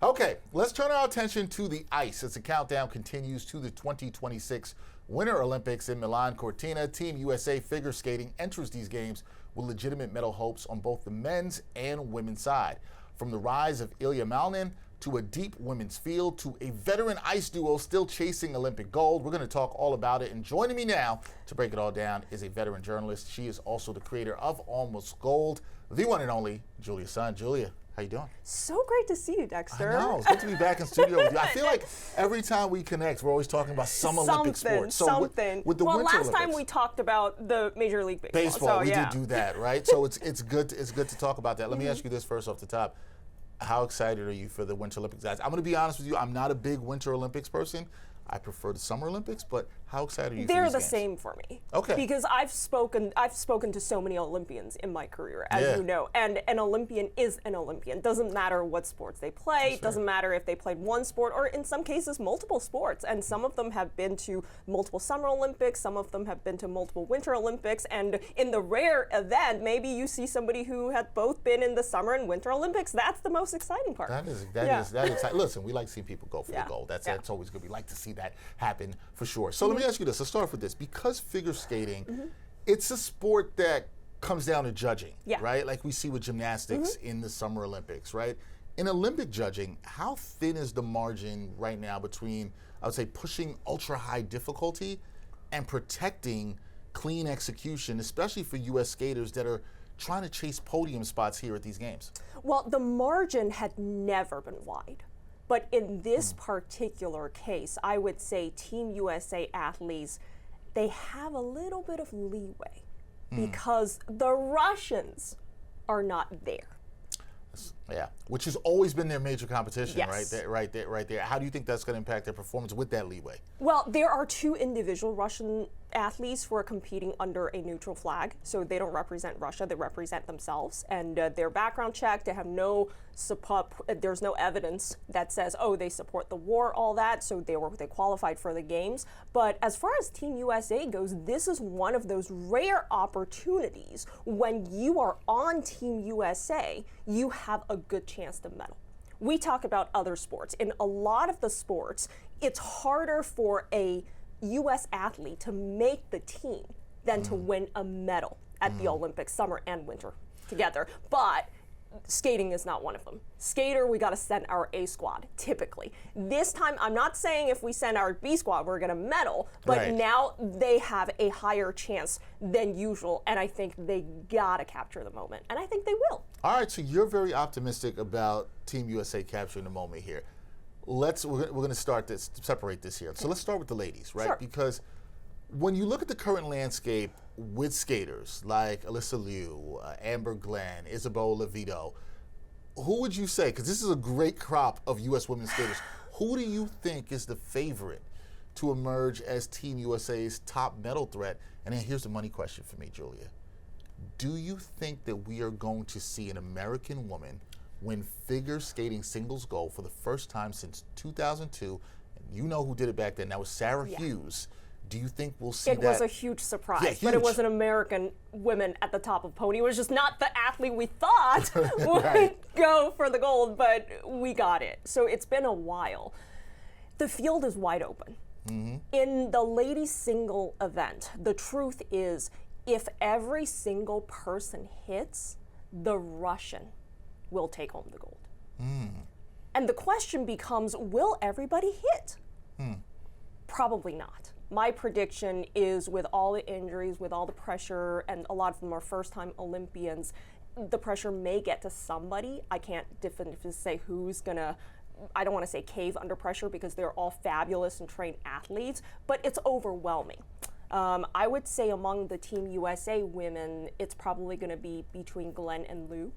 Okay, let's turn our attention to the ice as the countdown continues to the 2026 Winter Olympics in Milan-Cortina. Team USA figure skating enters these games with legitimate medal hopes on both the men's and women's side. From the rise of Ilia Malinin to a deep women's field to a veteran ice duo still chasing Olympic gold. We're going to talk all about it. And joining me now to break it all down is a veteran journalist. She is also the creator of Almost Gold, the one and only Julia Sun. Julia, how you doing? So great to see you, Dexter. I know. It's good to be back in studio with you. I feel like every time we connect, we're always talking about some Olympic sports. So with the well, Winter last Olympics, time we talked about the Major League Baseball. So, we yeah. did do that, right? So it's good to talk about that. Let me ask you this first off the top. How excited are you for the Winter Olympics? I'm going to be honest with you. I'm not a big Winter Olympics person. I prefer the Summer Olympics, but how excited are you for these They're the games? same for me. Okay. Because I've spoken to so many Olympians in my career, as you know, and an Olympian is an Olympian. Doesn't matter what sports they play, doesn't matter if they played one sport or in some cases multiple sports. And some of them have been to multiple Summer Olympics, some of them have been to multiple Winter Olympics, and in the rare event, maybe you see somebody who had both been in the Summer and Winter Olympics. That's the most exciting part. That is exciting. Listen, we like seeing people go for the gold. That's always good. We like to see that happen for sure. So let me ask you this. Let's start with this. Because figure skating, it's a sport that comes down to judging, right? Like we see with gymnastics in the Summer Olympics, right? In Olympic judging, how thin is the margin right now between, I would say, pushing ultra high difficulty and protecting clean execution, especially for U.S. skaters that are trying to chase podium spots here at these games? Well, the margin had never been wide. But in this particular case, I would say Team USA athletes, they have a little bit of leeway because the Russians are not there. Yeah, which has always been their major competition, Yes. right there. How do you think that's going to impact their performance with that leeway? Well, there are two individual Russian athletes who are competing under a neutral flag, so they don't represent Russia, they represent themselves, and their background check, they have no support, there's no evidence that says, oh, they support the war, all that, so they qualified for the games. But as far as Team USA goes, this is one of those rare opportunities when you are on Team USA, you have a good chance to medal. We talk about other sports. In a lot of the sports, it's harder for a U.S. athlete to make the team than to win a medal at the Olympics, summer and winter together. But skating is not one of them. Skater, we got to send our A squad, typically. This time, I'm not saying if we send our B squad, we're going to medal, but now they have a higher chance than usual, and I think they got to capture the moment, and I think they will. All right, so you're very optimistic about Team USA capturing the moment here. We're going to separate this here. So let's start with the ladies, right? Sure. Because when you look at the current landscape with skaters like Alyssa Liu, Amber Glenn, Isabeau Levito, who would you say, because this is a great crop of U.S. women's skaters, who do you think is the favorite to emerge as Team USA's top medal threat? And then here's the money question for me, Julia. Do you think that we are going to see an American woman win figure skating singles gold for the first time since 2002? And you know who did it back then. That was Sarah Hughes. Do you think we'll see that? It was a huge surprise, huge. But it was an American woman at the top of podium. It was just not the athlete we thought would go for the gold, but we got it. So it's been a while. The field is wide open. In the ladies single event, the truth is, if every single person hits, the Russian will take home the gold. And the question becomes, will everybody hit? Probably not. My prediction is, with all the injuries, with all the pressure, and a lot of them are first-time Olympians, the pressure may get to somebody. I can't definitively say who's gonna, I don't wanna say cave under pressure because they're all fabulous and trained athletes, but it's overwhelming. I would say among the Team USA women, it's probably gonna be between Glenn and Lou,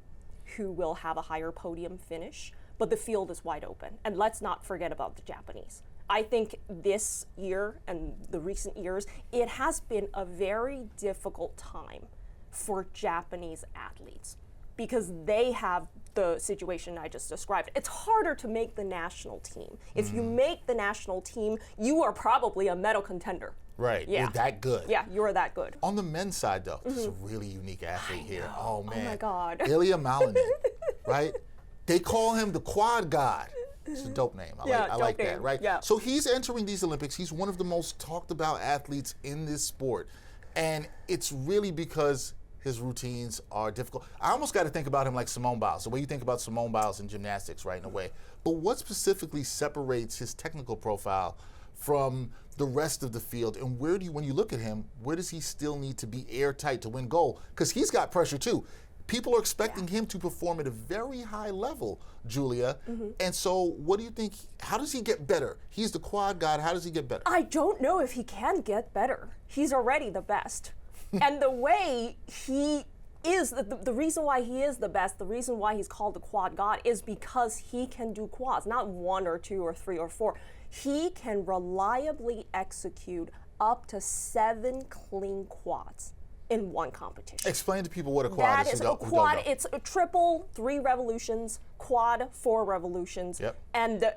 who will have a higher podium finish, but the field is wide open. And let's not forget about the Japanese. I think this year and the recent years, it has been a very difficult time for Japanese athletes because they have the situation I just described. It's harder to make the national team. If you make the national team, you are probably a medal contender. Right, you're that good. Yeah, you're that good. On the men's side, though, this is a really unique athlete here. Oh, man. Oh, my God. Ilia Malinin, right? They call him the quad god. It's a dope name. Yeah, I like dope that, name. right? Yeah. So he's entering these Olympics. He's one of the most talked about athletes in this sport. And it's really because his routines are difficult. I almost got to think about him like Simone Biles, the way you think about Simone Biles in gymnastics, right, in a way. But what specifically separates his technical profile from the rest of the field? And where do you, when you look at him, where does he still need to be airtight to win gold? Because he's got pressure too. People are expecting him to perform at a very high level, Julia. And so what do you think, how does he get better? He's the quad god, how does he get better? I don't know if he can get better. He's already the best. And the way he is, the reason why he is the best, the reason why he's called the quad god is because he can do quads, not 1 or 2 or 3 or 4. He can reliably execute up to 7 clean quads in one competition. Explain to people what a quad That is. is a quad. It's a triple, 3 revolutions, quad, 4 revolutions, and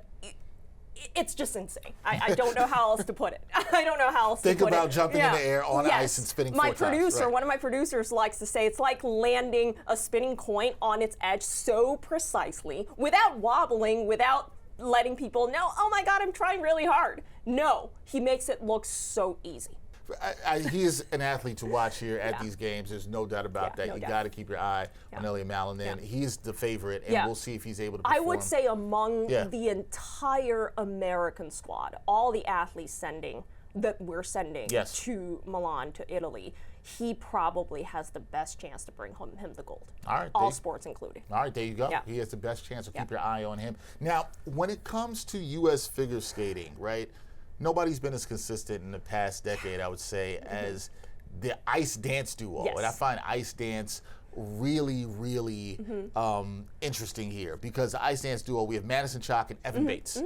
it's just insane. I don't know how else to put it. I don't know how else to put it. Think about jumping in the air on ice and spinning 4 times. One of my producers likes to say it's like landing a spinning coin on its edge so precisely, without wobbling, without letting people know, oh my God, I'm trying really hard. No, he makes it look so easy. He is an athlete to watch here at these games. There's no doubt about that. You got to keep your eye on Ilia Malinin. He's the favorite, and we'll see if he's able to perform. I would say among the entire American squad, all the athletes that we're sending to Milan, to Italy, he probably has the best chance to bring home him the gold. All right, all sports included. All right, there you go. He has the best chance, so keep your eye on him. Now, when it comes to U.S. figure skating, right, nobody's been as consistent in the past decade, I would say, as the ice dance duo. And I find ice dance really, really interesting here, because the ice dance duo, we have Madison Chalk and Evan Bates.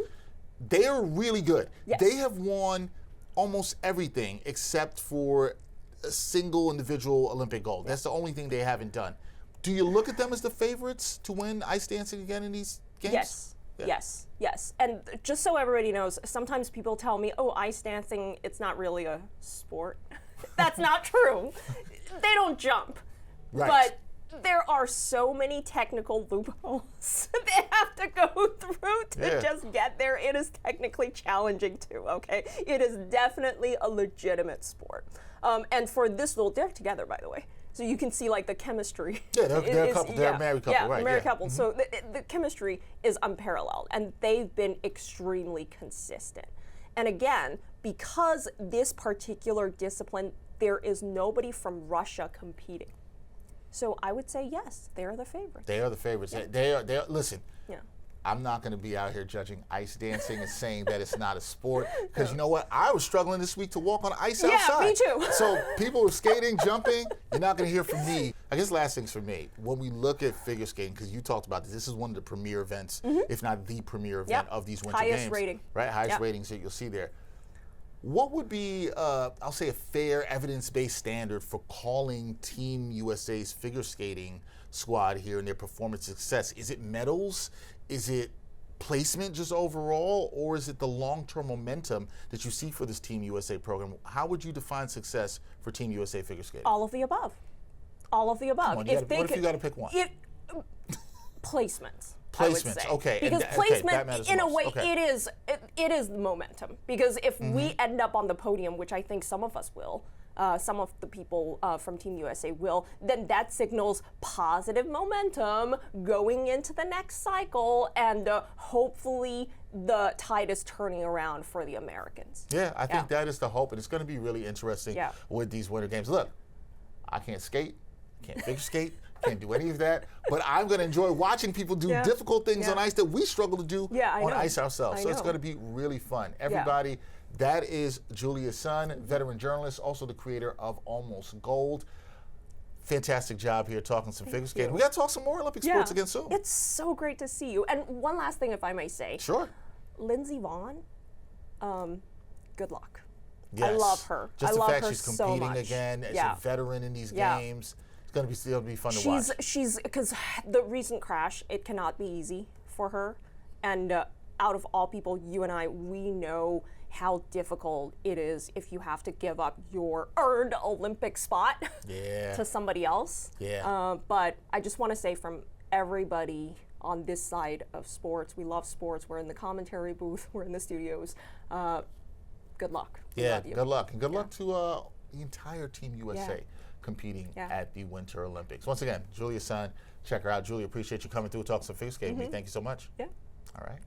They are really good. They have won almost everything except for a single individual Olympic gold. That's the only thing they haven't done. Do you look at them as the favorites to win ice dancing again in these games? Yes. Yes. And just so everybody knows, sometimes people tell me, oh, ice dancing, it's not really a sport. That's not true. They don't jump. But there are so many technical loopholes they have to go through to just get there. It is technically challenging too, okay? It is definitely a legitimate sport. And for this, they're together, by the way. So you can see like the chemistry. Yeah, they're a couple. They're a married couple, right? Married couple. So the chemistry is unparalleled, and they've been extremely consistent. And again, because this particular discipline, there is nobody from Russia competing. So I would say yes, they're the favorites. They are the favorites. They are. Listen. I'm not going to be out here judging ice dancing and saying that it's not a sport, because you know what? I was struggling this week to walk on ice outside. Yeah, me too. So people were skating, jumping. You're not going to hear from me. I guess last things for me, when we look at figure skating, because you talked about this is one of the premier events, if not the premier event of these Winter Games. Highest rating. Right, highest ratings that you'll see there. What would be, I'll say, a fair evidence-based standard for calling Team USA's figure skating squad here and their performance success? Is it medals? Is it placement just overall? Or is it the long-term momentum that you see for this Team USA program? How would you define success for Team USA figure skating? All of the above. All of the above. What if you got to pick one? Placements. Placements, okay. Because placement, in a way, okay. it is momentum. Because if we end up on the podium, which I think some of us will, some of the people from Team USA will, then that signals positive momentum going into the next cycle, and hopefully the tide is turning around for the Americans. Yeah, I think that is the hope, and it's going to be really interesting with these Winter Games. Look, I can't skate, can't figure skate, can't do any of that, but I'm going to enjoy watching people do difficult things on ice that we struggle to do on ice ourselves. So it's going to be really fun. Everybody, that is Julia Sun, veteran journalist, also the creator of Almost Gold. Fantastic job here talking some figure skating. We got to talk some more Olympic sports again soon. It's so great to see you. And one last thing, if I may say. Sure. Lindsey Vonn, good luck. Yes. I love her. Just I the love fact her she's so competing much. again as a veteran in these games. It's going to be fun to watch. She's because the recent crash, it cannot be easy for her. And out of all people, you and I, we know how difficult it is if you have to give up your earned Olympic spot to somebody else. Yeah. But I just want to say from everybody on this side of sports. We love sports. We're in the commentary booth. We're in the studios. Good luck. We Yeah, love you. good luck. And good luck to the entire Team USA competing at the Winter Olympics. Once again, Julia Sun, check her out. Julia, appreciate you coming through and talking some figure skating with me. Thank you so much. Yeah. All right.